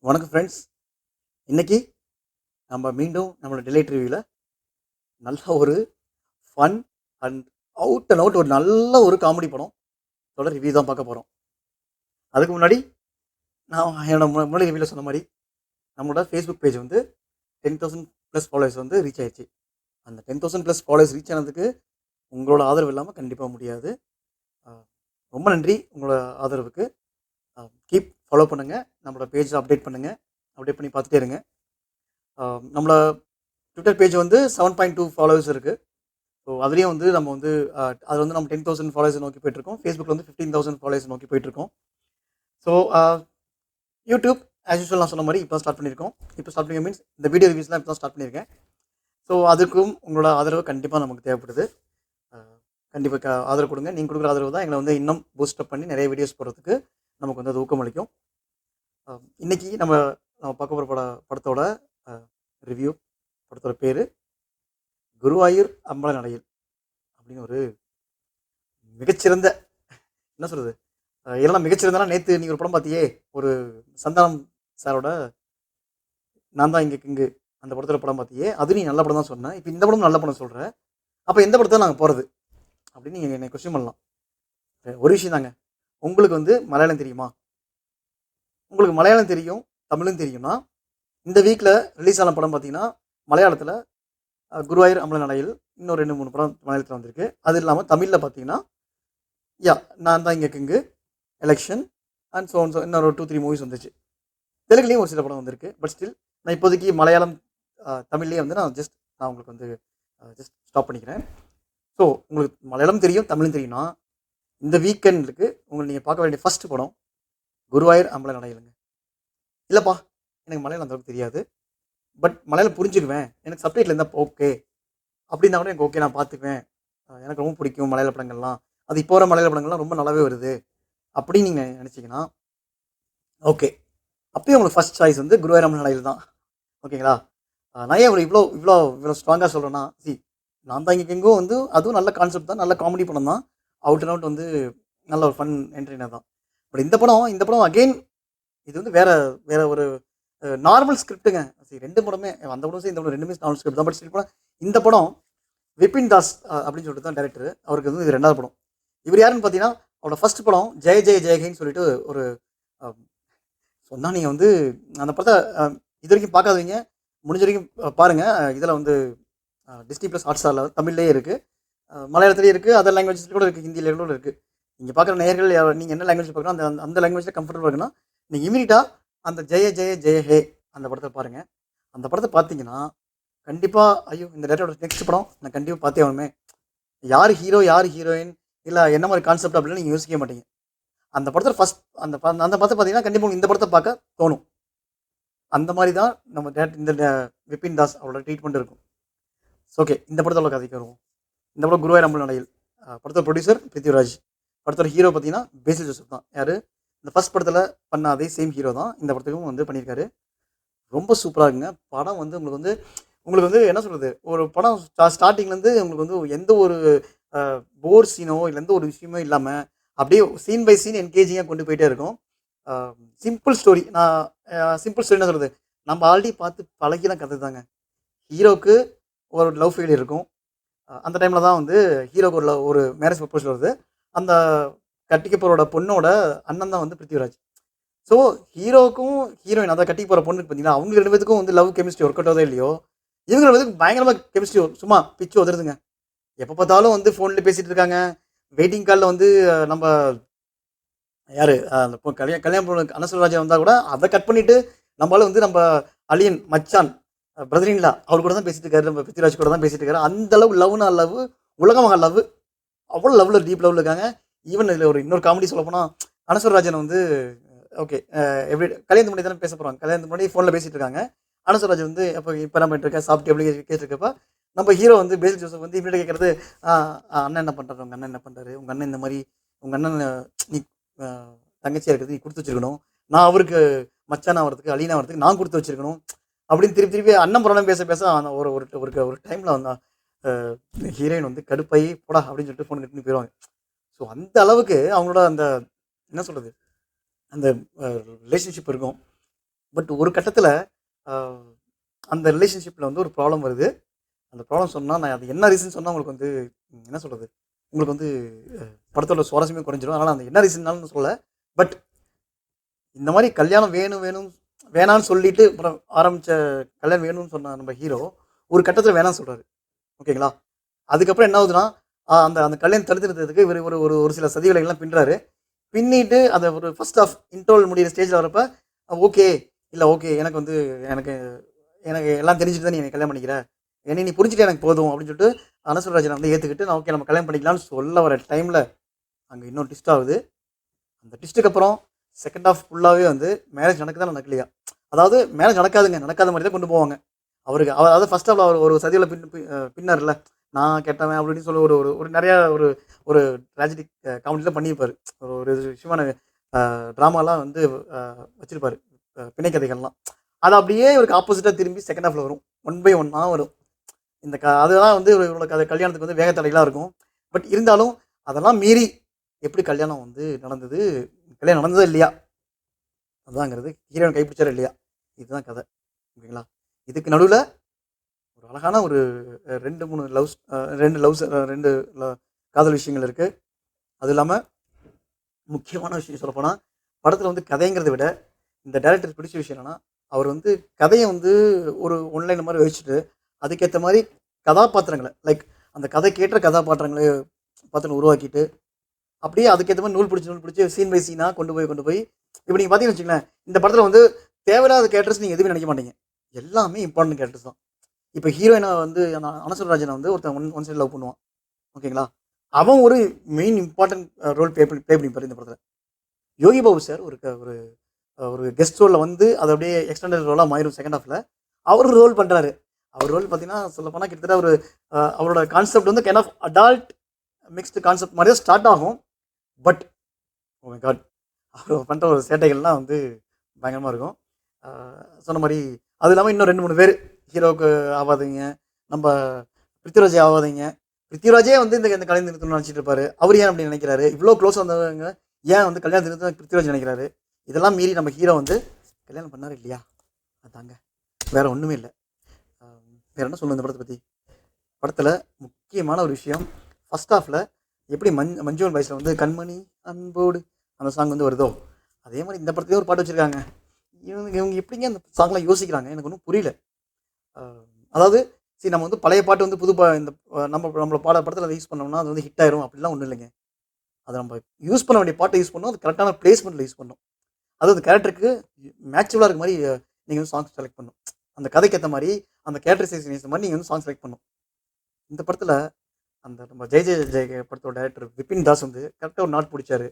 வணக்கம் ஃப்ரெண்ட்ஸ். இன்னைக்கு நம்ம மீண்டும் நம்மளோட டிலைட் ரிவ்யூவில் நல்ல ஒரு fun and out and out ஒரு நல்ல ஒரு காமெடி படம் தொடர் ரிவ்யூ தான் பார்க்க போகிறோம். அதுக்கு முன்னாடி நான் என்னோட முன்னாடி ரிவ்யூவில் சொன்ன மாதிரி நம்மளோட ஃபேஸ்புக் பேஜ் வந்து 10,000 ப்ளஸ் ஃபாலோவர்ஸ் வந்து ரீச் ஆயிடுச்சு. அந்த 10,000 ப்ளஸ் ஃபாலோவர்ஸ் ரீச் ஆனதுக்கு உங்களோட ஆதரவு இல்லாமல் கண்டிப்பாக முடியாது. அஹ் ரொம்ப நன்றி உங்களோட ஆதரவுக்கு. கீப் ஃபாலோ பண்ணுங்கள், நம்மளோட பேஜை அப்டேட் பண்ணுங்கள், அப்டேட் பண்ணி பார்த்துட்டே இருங்க. நம்மளோட ட்விட்டர் பேஜ் வந்து 7.2 ஃபாலோவர்ஸ் இருக்குது. ஸோ அதுலேயும் வந்து நம்ம வந்து அது வந்து நம்ம 10,000 ஃபாலோவர்ஸ் நோக்கி போயிட்டுருக்கோம். ஃபேஸ்புக்கில் வந்து 15,000 ஃபாலோவர்ஸ் நோக்கி போயிட்டுருக்கோம். ஸோ யூடியூப் ஆஸ் யூஸ்வல் நான் சொன்ன மாதிரி இப்போ ஸ்டார்ட் பண்ணியிருக்கோம். இப்போ ஸ்டார்ட் பண்ணி மீன்ஸ் இந்த வீடியோ ரிவ்யூஸ்லாம் இப்போ தான் ஸ்டார்ட் பண்ணியிருக்கேன். ஸோ அதுக்கும் உங்களோட ஆதரவு கண்டிப்பாக நமக்கு தேவைப்படுது. கண்டிப்பாக ஆதரவு கொடுங்க. நீங்கள் கொடுக்குற ஆதரவு தான் எங்களை வந்து இன்னும் பூஸ்டப் பண்ணி நிறைய வீடியோஸ் போடுறதுக்கு நமக்கு வந்து அது ஊக்கமளிக்கும். இன்றைக்கி நம்ம பார்க்க போகிற படத்தோட ரிவ்யூ, படத்தோட பேர் குருவாயூர் அம்பல நடையில் அப்படின்னு ஒரு மிகச்சிறந்த, என்ன சொல்கிறது, இதெல்லாம் மிகச்சிறந்தனா நேற்று நீங்கள் ஒரு படம் பார்த்தியே, ஒரு சந்தானம் சாரோட நான் தான் இங்கே அந்த படத்தோட படம் பார்த்தியே, அது நீ நல்ல படம் தான் சொன்னேன். இப்போ இந்த படம் நல்ல படம் சொல்கிறேன், அப்போ எந்த படத்தை நாங்கள் போகிறது அப்படின்னு நீங்கள் என்னை கொஸ்டின் பண்ணலாம். ஒரு விஷயம் தாங்க, உங்களுக்கு வந்து மலையாளம் தெரியுமா? உங்களுக்கு மலையாளம் தெரியும், தமிழும் தெரியும்னா இந்த வீக்கில் ரிலீஸ் ஆன படம் பார்த்தீங்கன்னா மலையாளத்தில் குருவாயூர் அம்பல நடையில், இன்னும் 2-3 படம் மலையாளத்தில் வந்திருக்கு. அது இல்லாமல் தமிழில் பார்த்தீங்கன்னா நான் தான் இங்கே எலெக்ஷன் அண்ட் ஸோ இன்னொரு 2-3 மூவிஸ் வந்துச்சு. தெலுங்குலேயும் ஒரு சில படம் வந்திருக்கு. பட் ஸ்டில் நான் இப்போதைக்கு மலையாளம் தமிழ்லேயே வந்து நான் உங்களுக்கு வந்து ஜஸ்ட் ஸ்டாப் பண்ணிக்கிறேன். ஸோ உங்களுக்கு மலையாளம் தெரியும், தமிழும் தெரியும்னா இந்த வீக்கெண்டுக்கு உங்களுக்கு நீங்கள் பார்க்க வேண்டிய ஃபஸ்ட்டு படம் குருவாயூர் அம்பல நடையிலுங்க. இல்லைப்பா எனக்கு மலையாளம் அந்தளவுக்கு தெரியாது, பட் மலையாளம் புரிஞ்சுக்குவேன், எனக்கு சப்டைட்டில் இருந்தால் ஓகே அப்படின்னா கூட எனக்கு ஓகே, நான் பார்த்துக்குவேன், எனக்கு ரொம்ப பிடிக்கும் மலையாள படங்கள்லாம், அது இப்போ வர மலையாள படங்கள்லாம் ரொம்ப நல்லாவே வருது அப்படின்னு நீங்கள் நினச்சிங்கன்னா ஓகே, அப்பயும் உங்களுக்கு ஃபஸ்ட் சாய்ஸ் வந்து குருவாயூர் அம்பல நடையில் தான். ஓகேங்களா? நான் ஏன் இவ்வளோ இவ்வளோ இவ்வளோ ஸ்ட்ராங்காக சொல்கிறேன்னா, நான் தான் இங்கே வந்து அதுவும் நல்ல கான்செப்ட் தான், நல்ல காமெடி படம் தான், அவுட் அண்ட் அவுட் வந்து நல்ல ஒரு ஃபன் என்டர்டெய்னர் தான். பட் இந்த படம் அகெயின் இது வந்து வேற வேற ஒரு நார்மல் ஸ்கிரிப்டுங்க. ரெண்டு படமே, அந்த படம் சரி இந்த படம் ரெண்டுமே நார்மல் ஸ்கிரிப்ட் தான். பட் ஸ்டில் படம், இந்த படம் விபின் தாஸ் அப்படின்னு சொல்லிட்டு தான் டேரக்டர். அவருக்கு வந்து இது 2வது படம். இவர் யாருன்னு பார்த்தீங்கன்னா, அவரோட ஃபர்ஸ்ட் படம் ஜெய ஜெய ஜெயஹேன்னு சொல்லிட்டு ஒரு சொன்னால் நீங்கள் வந்து அந்த படத்தை இது வரைக்கும் பார்க்காதவங்க முடிஞ்ச வரைக்கும் பாருங்கள். இதில் வந்து டிஸ்னி ப்ளஸ் ஹாட்ஸ்டாரில் தமிழ்லேயே இருக்குது, மலையாளத்துலேயே இருக்குது, அதர் லாங்குவேஜஸில் கூட இருக்குது, ஹிந்தியில் கூட இருக்குது. நீங்கள் பார்க்குற நேயர்கள் நீங்கள் என்ன லாங்குவேஜ் பார்க்குறோம் அந்த அந்த லாங்குவேஜில் கம்ஃபர்டபுள் இருக்குன்னா நீங்கள் இமீடியட்டாக அந்த ஜெய ஜெய ஜெய ஹே அந்த படத்தை பாருங்கள். அந்த படத்தை பார்த்தீங்கன்னா கண்டிப்பாக ஐயோ இந்த டேரக்டரோட நெக்ஸ்ட் படம் நான் கண்டிப்பாக பார்த்தே ஆகணுமே, யார் ஹீரோ யார் ஹீரோயின் இல்லை என்ன மாதிரி கான்செப்ட் அப்படின்னு நீங்கள் யோசிக்க மாட்டீங்க. அந்த படத்தில் ஃபஸ்ட் அந்த படத்தை பார்த்தீங்கன்னா கண்டிப்பாக இந்த படத்தை பார்க்க தோணும். அந்த மாதிரி தான் நம்ம இந்த விபின் தாஸ் அவரோட ட்ரீட்மெண்ட் இருக்கும். ஓகே, இந்த படத்தோட கதைக்கு வருவோம். இந்த படம் குருவாயூர் அம்பல நடையில். படத்தோட ப்ரொடியூசர் பிருத்திவிராஜ். படத்தோட ஹீரோ பார்த்தீங்கன்னா பேசில் ஜோசப் தான். யார்? இந்த ஃபஸ்ட் படத்தில் பண்ண அதே சேம் ஹீரோ தான் இந்த படத்துக்கும் வந்து பண்ணியிருக்காரு. ரொம்ப சூப்பராக இருக்குங்க படம். வந்து உங்களுக்கு வந்து என்ன சொல்கிறது, ஒரு படம் ஸ்டார்டிங்லேருந்து உங்களுக்கு வந்து எந்த ஒரு போர் சீனோ இல்லை எந்த ஒரு விஷயமோ இல்லாமல் அப்படியே சீன் பை சீன் என்கேஜிங்காக கொண்டு போயிட்டே இருக்கும். Simple story. சிம்பிள் ஸ்டோரி என்ன சொல்கிறது, நம்ம ஆல்ரெடி பார்த்து பழகின கதை தாங்க. ஹீரோவுக்கு ஒரு லவ் ஃபெயிலியர் இருக்கும். அந்த டைமில் தான் வந்து ஹீரோக்கு ஒரு மேரேஜ் ப்ரப்போசல் வருது. அந்த கட்டிக்க போகிறோட பொண்ணோட அண்ணன் தான் வந்து பிருத்திவிராஜ். ஸோ ஹீரோவுக்கும் ஹீரோயின், அதை கட்டிக்கு போகிற பொண்ணுக்கு பார்த்தீங்கன்னா அவங்க 2 பேத்துக்கும் வந்து லவ் கெமிஸ்ட்ரி ஒர்க் அவுட் ஆகுதோ இல்லையோ, இவங்க 2 பேத்துக்கு பயங்கரமாக கெமிஸ்ட்ரி சும்மா பிச்சு உதருதுங்க. எப்போ பார்த்தாலும் வந்து ஃபோனில் பேசிகிட்டு இருக்காங்க. வெயிட்டிங் காலில் வந்து நம்ம யார் அந்த கல்யாணம் பொண்ணு அனசுராஜா வந்தால் கூட அதை கட் பண்ணிவிட்டு நம்மளால வந்து நம்ம அலியன் மச்சான் பிரதரின்லா அவர் கூட தான் பேசிட்டு இருக்காரு, நம்ம பிருத்திவிராஜ் கூட தான் பேசிட்டு இருக்காரு. அந்த அளவு லவ்னா லவ், உலகமாக லவ், அவ்வளோ லவ்வில் டீப் லவ்வில் இருக்காங்க. ஈவன் இதில் ஒரு இன்னொரு காமெடி சொல்ல போனால், அனசுராஜன் வந்து ஓகே எப்படி கல்யாணத்துக்கு முன்னாடி தானே பேச போகிறாங்க, கல்யாணத்துக்கு முன்னாடி ஃபோனில் பேசிட்டு இருக்காங்க. அனசுராஜ் வந்து இப்போ நம்ம இருக்க சாப்பிட்டு எப்படி கேட்டுருக்கப்ப நம்ம ஹீரோ வந்து பேசில் ஜோசப் வந்து இப்படி கேட்குறது, அண்ணன் என்ன பண்ணுறாரு, உங்கள் அண்ணன் என்ன பண்ணுறாரு, உங்கள் அண்ணன் இந்த மாதிரி, உங்கள் அண்ணன் நீ தங்கச்சியாக இருக்கிறது நீ கொடுத்து வச்சிருக்கணும், நான் அவருக்கு மச்சானா வரதுக்கு அலீனா வரதுக்கு நான் கொடுத்து வச்சிருக்கணும் அப்படின்னு திருப்பி அண்ணன் புறம் பேச ஒரு ஒரு டைமில் வந்து ஹீரோயின் வந்து கடுப்பாகி போடா அப்படின்னு சொல்லிட்டு ஃபோன் கட்டி போயிடுவாங்க. ஸோ அந்த அளவுக்கு அவங்களோட அந்த என்ன சொல்கிறது அந்த ரிலேஷன்ஷிப் இருக்கும். பட் ஒரு கட்டத்தில் அந்த ரிலேஷன்ஷிப்பில் வந்து ஒரு ப்ராப்ளம் வருது. அந்த ப்ராப்ளம் சொன்னால் நான் அது என்ன ரீசன் சொன்னால் உங்களுக்கு வந்து என்ன சொல்கிறது, உங்களுக்கு வந்து படத்தோட சுவாரஸ்யமே குறைஞ்சிரும். அதனால் அந்த என்ன ரீசன்னாலும் சொல்ல. பட் இந்த மாதிரி கல்யாணம் வேணும் வேணும் வேணான்னு சொல்லிட்டு அப்புறம் ஆரம்பித்த கல்யாணம் வேணும்னு சொன்ன நம்ம ஹீரோ ஒரு கட்டத்தில் வேணாம்னு சொல்கிறாரு. ஓகேங்களா? அதுக்கப்புறம் என்ன ஆகுதுன்னா, அந்த அந்த கல்யாணம் தடுத்துறதுக்கு இவர் ஒரு ஒரு ஒரு சில சதி வேலைகள்லாம் பின்னுறாரு. பின்னிட்டு அதை ஒரு ஃபர்ஸ்ட் ஆஃப் இன்டர்வல் முடிகிற ஸ்டேஜில் வரப்ப ஓகே, இல்லை ஓகே, எனக்கு வந்து எனக்கு எனக்கு எல்லாம் தெரிஞ்சுட்டு தான் நீ என்னை கல்யாணம் பண்ணிக்கிற, என்னை நீ புரிஞ்சுட்டு எனக்கு போதும் அப்படின்னு சொல்லிட்டு அனசுராஜனை வந்து ஏற்றுக்கிட்டு நான் ஓகே நம்ம கல்யாணம் பண்ணிக்கலாம்னு சொல்ல வர டைமில் அங்கே இன்னொரு ட்விஸ்ட் ஆகுது. அந்த ட்விஸ்ட்டுக்கு அப்புறம் செகண்ட் ஆஃப் ஃபுல்லாகவே வந்து மேரேஜ் நடக்குதா நடக்கலையா, அதாவது மேரேஜ் நடக்காதுங்க, நடக்காத மாதிரி தான் கொண்டு போவாங்க. அவருக்கு அதாவது ஃபர்ஸ்ட் ஆஃப் அவர் ஒரு சதியில் பின்னார்ல, நான் கெட்டவன் அப்படின்னு சொல்லி ஒரு ஒரு ஒரு நிறையா ஒரு ஒரு ட்ராஜடிக் காமெடியில் பண்ணியிருப்பார். ஒரு விஷயமான ட்ராமாலாம் வந்து வச்சுருப்பார், பிணைக்கதைகள்லாம். அது அப்படியே இவருக்கு ஆப்போசிட்டாக திரும்பி செகண்ட் ஹாஃபில் வரும், 1 by 1 வரும். இந்த அதுதான் வந்து இவரோட கல்யாணத்துக்கு வந்து வேகத்தடைகளாக இருக்கும். பட் இருந்தாலும் அதெல்லாம் மீறி எப்படி கல்யாணம் வந்து நடந்தது, கல்யாணம் நடந்ததா இல்லையா அதுதாங்கிறது, ஹீரோயின் கைப்பிடிச்சாரா இல்லையா, இதுதான் கதை. ஓகேங்களா? இதுக்கு நடுவில் ஒரு அழகான ஒரு 2 காதல் விஷயங்கள் இருக்குது. அது இல்லாமல் முக்கியமான விஷயம் சொல்லப்போனால் படத்தில் வந்து கதைங்கிறத விட இந்த டைரக்டர் பிடிச்ச விஷயம் என்னென்னா, அவர் வந்து கதையை வந்து ஒரு ஒன்லைன் மாதிரி வச்சுட்டு அதுக்கேற்ற மாதிரி கதாபாத்திரங்களை லைக் அந்த கதைக்கேற்ற பாத்திரங்களை உருவாக்கிட்டு அப்படியே அதுக்கேற்ற மாதிரி நூல் பிடிச்சி சீன் பை சீனாக கொண்டு போய் இப்போ நீங்கள் பார்த்தீங்கன்னு வச்சுங்களேன், இந்த படத்தில் வந்து தேவையில்லாத கேரக்டர்ஸ் நீங்கள் எதுவுமே நினைக்க மாட்டீங்க, எல்லாமே இம்பார்ட்டன்ட் கேரக்டர்ஸ் தான். இப்போ ஹீரோயினை வந்து அனசுராஜனை வந்து ஒருத்தன் ஒன் சைடு லவ் பண்ணுவான். ஓகேங்களா? அவன் ஒரு மெயின் இம்பார்ட்டன்ட் ரோல் ப்ளே பண்ணிப்பார் இந்த படத்தில். யோகி பாபு சார் ஒரு ஒரு கெஸ்ட் ரோலில் வந்து அது அப்படியே எக்ஸ்டெண்டட் ரோலாக மாறிடும் செகண்ட் ஹாஃபில். அவர் ரோல் பண்ணுறாரு. அவர் ரோல் பார்த்தீங்கன்னா சொல்லப்போனால் கிட்டத்தட்ட ஒரு அவரோட கான்செப்ட் வந்து kind of adult mixed concept மாதிரி தான் ஸ்டார்ட் ஆகும். பட் ஓ மை காட், அவர் பண்ணுற ஒரு சேட்டைகள்லாம் வந்து பயங்கரமாக இருக்கும். சொன்ன மாதிரி அது இல்லாமல் இன்னும் 2-3 பேர் ஹீரோவுக்கு ஆகாதீங்க, நம்ம பிருத்திவிராஜே ஆகாதீங்க. பிருத்திவிராஜே வந்து இந்த கல்யாணம் நிறுத்தணும்னு நினச்சிட்டு இருப்பாரு. அவர் ஏன் அப்படி நினைக்கிறாரு, இவ்வளோ க்ளோஸ் வந்தவங்க ஏன் வந்து கல்யாணம் நிறுத்தம் பிருத்திவிராஜ் நினைக்கிறாரு. இதெல்லாம் மீறி நம்ம ஹீரோ வந்து கல்யாணம் பண்ணார் இல்லையா, அதாங்க, வேறு ஒன்றுமே இல்லை. வேறு என்ன சொல்லணும் இந்த படத்தை பற்றி. படத்தில் முக்கியமான ஒரு விஷயம், ஃபஸ்ட் ஹாஃபில் எப்படி மஞ்சுவல் பாய்ஸில் வந்து கண்மணி அன்போடு அந்த சாங் வந்து வருதோ, அதே மாதிரி இந்த படத்துலேயே ஒரு பாட்டு வச்சுருக்காங்க. இவங்க எப்படிங்க அந்த சாங்லாம் யோசிக்கிறாங்க, எனக்கு ஒன்றும் புரியல. அதாவது சரி, நம்ம வந்து பழைய பாட்டு வந்து புது இந்த நம்மளோட படத்தில் அதை யூஸ் பண்ணோம்னா அது வந்து ஹிட் ஆயிரும் அப்படிலாம் ஒன்றும் இல்லைங்க. அதை நம்ம யூஸ் பண்ண வேண்டிய பாட்டை யூஸ் பண்ணோம், அது கரெக்டான பிளேஸ்மெண்ட்டில் யூஸ் பண்ணோம். அதாவது அந்த கேரக்டருக்கு மேட்சுவலாக இருக்க மாதிரி நீங்கள் வந்து சாங்ஸ் செலக்ட் பண்ணணும். அந்த கதைக்கு ஏற்ற மாதிரி, அந்த கேரக்டரைசேஷன் ஏற்ற மாதிரி நீங்கள் வந்து சாங் செலக்ட் பண்ணணும். இந்த படத்தில் அந்த நம்ம ஜெய படத்தோட டைரக்டர் விபின் தாஸ் வந்து கரெக்டாக ஒரு நாட் பிடிச்சாரு.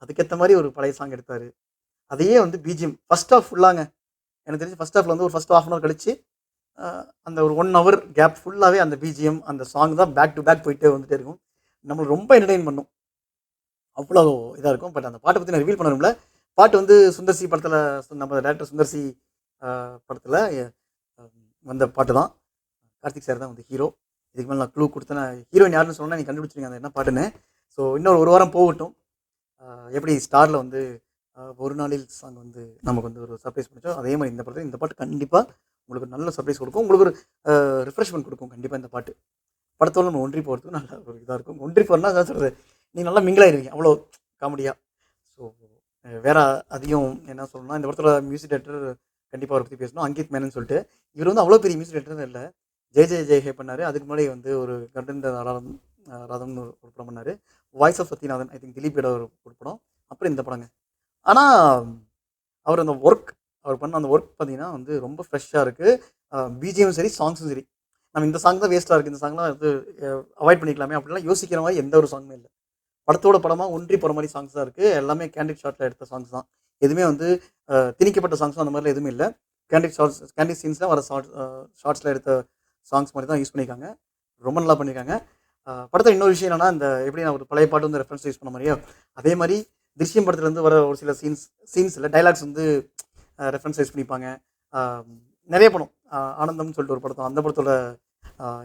அதுக்கேற்ற மாதிரி ஒரு பழைய சாங் எடுத்தார். அதையே வந்து பிஜிஎம் ஃபஸ்ட் ஆஃப் ஃபுல்லாங்க, எனக்கு தெரிஞ்சு ஃபஸ்ட் ஹாஃபில் வந்து ஒரு ஃபஸ்ட் ½ hour கழிச்சு அந்த ஒரு 1 hour கேப் ஃபுல்லாகவே அந்த பிஜிஎம் அந்த சாங் தான் பேக் டு பேக் போயிட்டே வந்துட்டே இருக்கும். நம்மளுக்கு ரொம்ப என்டர்டெயின் பண்ணும், அவ்வளோ இதாக இருக்கும். பட் அந்த பாட்டை பற்றி நான் ரிவீல் பண்ணணும்ல. பாட்டு வந்து சுந்தர்சி படத்தில், நம்ம டேரக்டர் சுந்தர்சி படத்தில் வந்த பாட்டு தான். கார்த்திக் சார் தான் வந்து ஹீரோ. இதுக்கு மேலே நான் க்ளூ கொடுத்தேன், ஹீரோயின் யாருன்னு சொன்னால் நீங்கள் கண்டுபிடிச்சிருங்க அந்த என்ன பாட்டுன்னு. ஸோ இன்னொரு 1 வாரம் போகட்டும். எப்படி ஸ்டாரில் வந்து ஒரு நாளில் சாங் வந்து நமக்கு வந்து ஒரு சர்ப்ரைஸ் பண்ணிச்சோம், அதே மாதிரி இந்த பாட்டு கண்டிப்பாக உங்களுக்கு நல்ல சர்ப்ரைஸ் கொடுக்கும், உங்களுக்கு ஒரு ரிஃப்ரெஷ்மெண்ட் கொடுக்கும். கண்டிப்பாக இந்த பாட்டு படத்தோடு நம்ம ஒன்றி போகிறதுக்கு நல்ல ஒரு இதாக இருக்கும். ஒன்றி போகிறனா அதான் சொல்கிறது, நீங்கள் நல்லா மிங்கிளாயிருவீங்க அவ்வளோ காமெடியாக. ஸோ வேறு அதிகம் என்ன சொல்லணும்னா, இந்த படத்தோட மியூசிக் டைரக்டர் கண்டிப்பாக அவரை பற்றி பேசணும், அங்கித் மேனன் சொல்லிட்டு. இவர் வந்து அவ்வளோ பெரிய மியூசிக் டைரக்டர் இல்லை. ஜெய ஹே பண்ணார். அதுக்கு முன்னாடி வந்து ஒரு கண்டென்ட் ராதம்னு ஒரு படம் பண்ணார். Voice of Sathyanathan, I think திலீப்போட ஒரு படம். அப்புறம் இந்த படங்க. ஆனால் அவர் பண்ண அந்த ஒர்க் பார்த்தீங்கன்னா வந்து ரொம்ப ஃப்ரெஷ்ஷாக இருக்குது. பிஜிஎம் சரி, சாங்ஸும் சரி. நம்ம இந்த சாங் தான் வேஸ்ட்டாக இருக்குது, இந்த சாங்லாம் வந்து அவாய்ட் பண்ணிக்கலாமே அப்படிலாம் யோசிக்கிற மாதிரி எந்த ஒரு சாங்குமே இல்லை. படத்தோட படமாக ஒன்றி போகிற மாதிரி சாங்ஸ் தான் இருக்குது. எல்லாமே கேண்டிட் ஷாட்டில் எடுத்த சாங்ஸ் தான். எதுவுமே வந்து திணிக்கப்பட்ட சாங்ஸும் அந்த மாதிரிலாம் எதுவுமே இல்லை. கேண்டிட் சீன்ஸில் வர ஷார்ட்ஸில் எடுத்த சாங்ஸ் மாதிரி தான் யூஸ் பண்ணியிருக்காங்க. ரொம்ப நல்லா பண்ணியிருக்காங்க. படத்தில் இன்னொரு விஷயம் என்னென்னா, இந்த எப்படி நான் ஒரு பழைய பாட்டு வந்து ரெஃபரன்ஸ் யூஸ் பண்ண மாதிரியோ அதே மாதிரி திருஷ்யம் படத்துலேருந்து வர ஒரு சில சீன்ஸில் டைலாக்ஸ் வந்து ரெஃபரன்ஸ் யூஸ் பண்ணிப்பாங்க. நிறைய படம் ஆனந்தம்னு சொல்லிட்டு ஒரு படத்தோம், அந்த படத்தோட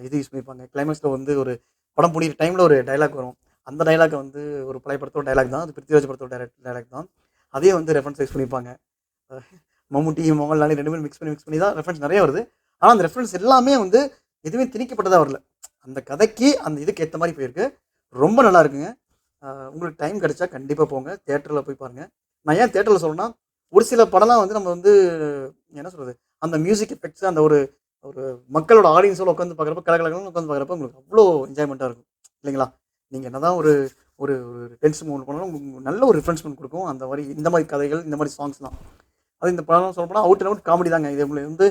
இது யூஸ் பண்ணியிருப்பாங்க. கிளைமேக்ஸில் வந்து ஒரு படம் முடிகிற டைமில் ஒரு டைலாக் வரும். அந்த டைலாக் வந்து ஒரு பழைய படத்தோட டைலாக் தான், அது பிருத்திவிராஜ் படத்தோட டைலாக் தான். அதையும் வந்து ரெஃபரன்ஸ் யூஸ் பண்ணியிருப்பாங்க. மம்முட்டி, மோகன்லால் 2 பேரும் மிக்ஸ் பண்ணி தான் ரெஃபரன்ஸ் நிறைய வருது. ஆனா அந்த ரெஃபரன்ஸ் எல்லாமே வந்து எதுவுமே திணிக்கப்பட்டதா வரல. அந்த கதைக்கு, அந்த இதுக்கு ஏத்த மாரி போயிருக்கு. ரொம்ப நல்லா இருக்குங்க. உங்களுக்கு டைம் கிடைச்சா கண்டிப்பா போங்க. தியேட்டர்ல போய் பாருங்க. நான் ஏன் தியேட்டர்ல சொல்றேன்னா, ஒரு சில படம்லாம் வந்து நம்ம வந்து என்ன சொல்றது? அந்த மியூசிக் எஃபெக்ட்ஸ் அந்த ஒரு ஒரு மக்களோட ஆடியன்ஸோட உட்காந்து பார்க்குறப்ப கலகலன்னு உட்காந்து பார்க்குறப்ப உங்களுக்கு அவ்வளோ என்ஜாய்மெண்ட்டா இருக்கும். இல்லைங்களா? நீங்க என்னதான் ஒரு ஒரு ஒரு டென்ஸ் மூவ்மெண்ட் பண்ணாலும் உங்களுக்கு நல்ல ஒரு ரிஃப்ரெஷ்மென்ட் குடுக்கும். அந்த மாரி இந்த மாரி கதைகள், இந்த மாரி சாங்ஸ்லாம். அது இந்த படம் சொல்லப்போனா அவுட் அண்ட் அவுட் காமெடி தாங்க. இது உங்களுக்கு வந்து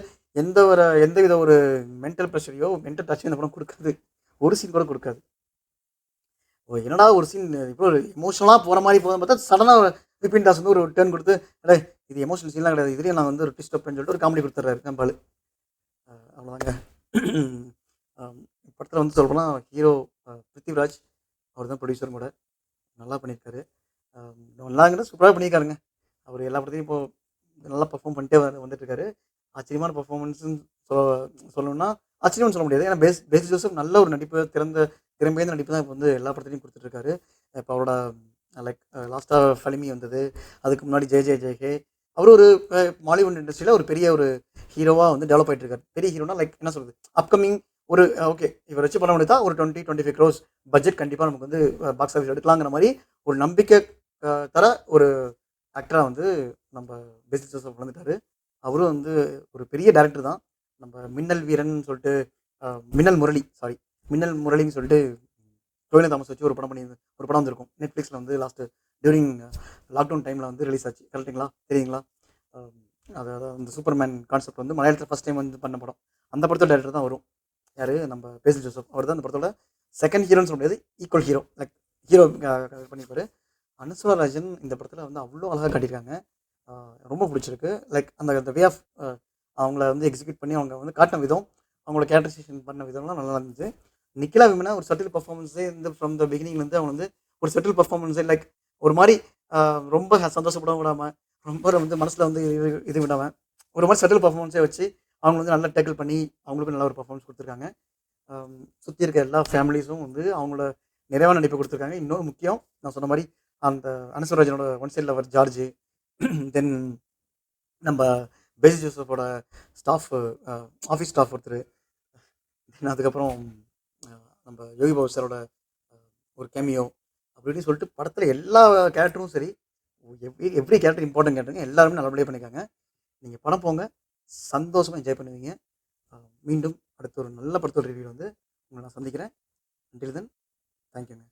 எந்தவித ஒரு மென்டல் ப்ரெஷரையோ, மென்டல் டச்சையும் இந்த படம் குடுக்காது. ஒரு சீன் கூட குடுக்காது. என்னடா ஒரு சீன் இப்போ எமோஷனலா போற மாரி போகுதுன்னு பார்த்தா, சடனா விபின் தாஸ் வந்து ஒரு டர்ன் குடுத்து, "டேய் இது எமோஷனல் சீன்லாம் கிடையாது. இதுலயும் நான் வந்து ஒரு ட்விஸ்ட் வைப்பேன்னு" சொல்லிட்டு ஒரு காமெடி குடுத்துடுறாரு நம்ம ஆளு. அவ்வளோதாங்க. படத்துல வந்து சொல்லப்போனா ஹீரோ பிருத்திவிராஜ். அவர் தான் ப்ரொடியூசரும் கூட. நல்லா பண்ணியிருக்காரு. நல்லாங்கிறது சூப்பரா பண்ணியிருக்காருங்க. அவரு எல்லா படத்தையும் இப்போ நல்லா பெர்ஃபார்ம் பண்ணிட்டே வந்துட்டுருக்காரு. ஆச்சரியமான பெர்ஃபார்மன்ஸ்ன்னு சொ சொல்லணும்னா, ஆச்சரியம்னு சொல்ல முடியாது. ஏன்னா பேஸ் ஜோசப் நல்ல ஒரு நடிப்பு, திறமையான நடிப்பு தான் இப்ப வந்து எல்லா படத்துலயும் குடுத்துட்டுருக்காரு. இப்ப அவரோட லைக் லாஸ்ட்டா ஃபலிமி வந்தது. அதுக்கு முன்னாடி ஜெய ஜெய ஜெய ஹே. அவரு ஒரு மாலிவுட் இண்டஸ்ட்ரியில ஒரு பெரிய ஒரு ஹீரோவா வந்து டெவலப் ஆயிட்டு இருக்காரு. பெரிய ஹீரோனா லைக் என்ன சொல்றது? அப்கமிங் ஒரு ஓகே இவர வச்சு படம் எடுத்தா ஒரு 20, 25 க்ரோர்ஸ் பட்ஜெட் கண்டிப்பா நமக்கு வந்து பாக்ஸ் ஆஃபிஸ் எடுக்கலாங்கிற மாரி ஒரு நம்பிக்கை தர ஒரு ஆக்டரா வந்து நம்ம பேசில் ஜோசப் வளர்ந்துட்டாரு. அவரும் வந்து ஒரு பெரிய டைரக்டர் தான். நம்ம மின்னல் வீரன் சொல்லிட்டு மின்னல் முரளி சாரி மின்னல் முரளின்னு சொல்லிட்டு டோவினோ தாமஸ் வச்சு ஒரு படம் வந்திருக்கும். நெட்ஃப்ளிக்ஸ்ல வந்து லாஸ்ட் டியூரிங் லாக்டவுன் டைம்ல வந்து ரிலீஸ் ஆச்சு. கரெக்ட்டுங்களா? தெரியுங்களா? அஹ் அதாவது அந்த சூப்பர்மேன் கான்செப்ட் வந்து மலையாளத்துல ஃபர்ஸ்ட் டைம் வந்து பண்ண படம். அந்த படத்தோட டைரக்டர் தான் வரும். யாரு? நம்ம பேசில் ஜோசப். அவர் தான் அந்த படத்தோட செகண்ட் ஹீரோன்னு சொல்ல முடியாது. Equal hero. லைக் ஹீரோ பண்ணியிருப்பாரு. அனுஷ்வா ராஜன் இந்த படத்துல வந்து அவ்வளோ அழகா காட்டியிருக்காங்க. ரொம்ப பிடிச்சிருக்கு. லைக் அந்த அந்த வே ஆஃப் அவங்கள வந்து எக்ஸிக்யூட் பண்ணி அவங்க வந்து காட்டின விதம், அவங்களோட கேரக்டரைசேஷன் பண்ண விதம்லாம் நல்லா இருந்துச்சு. நிக்கிலா விமனா ஒரு சட்டில் பெர்ஃபார்மன்ஸே வந்து ஃப்ரம் த பிகினிங்லேருந்து அவங்க வந்து ஒரு செட்டில் பெர்ஃபார்மன்ஸே லைக் ஒரு மாரி ரொம்ப சந்தோஷப்பட விடாம, ரொம்ப வந்து மனசுல வந்து இது விடாம, ஒரு மாரி செட்டில் பெர்ஃபார்மன்ஸே வச்சு, அவங்க வந்து நல்லா டேக்கிள் பண்ணி, அவங்களுக்கும் நல்ல ஒரு பெர்ஃபார்மன்ஸ் குடுத்துருக்காங்க. சுத்தி இருக்க எல்லா ஃபேமிலிஸும் வந்து அவங்களோட நிறைவான நடிப்பை குடுத்துருக்காங்க. இன்னொரு முக்கியம், நான் சொன்ன மாரி அந்த அனுஷ்வராஜனோட ஒன் சைட் லவர் ஜார்ஜ், தென் நம்ப பேசி ஜோசப்போட ஸ்டாஃப் ஆஃபீஸ் ஸ்டாஃப் ஒருத்தரு, தென் அதுக்கப்புறம் அ நம்ப யோகி பாபு சாரோட அ ஒரு கேமியோ அப்படி இப்படின்னு சொல்லிட்டு படத்துல எல்லா கேரக்டரும் சரி, எவ்ரி கேரக்டர் இம்பார்ட்டன்ட் கேரக்டருங்க எல்லாருமே நல்லபடியா பண்ணியிருக்காங்க. நீங்க படம் போங்க. சந்தோஷமா என்ஜாய் பண்ணுவீங்க. அ மீண்டும் அடுத்த ஒரு நல்ல படத்தோட ரிவ்யூல வந்து உங்கள நான் சந்திக்கிறேன். அன்டில் தென் தேங்க் யூங்க.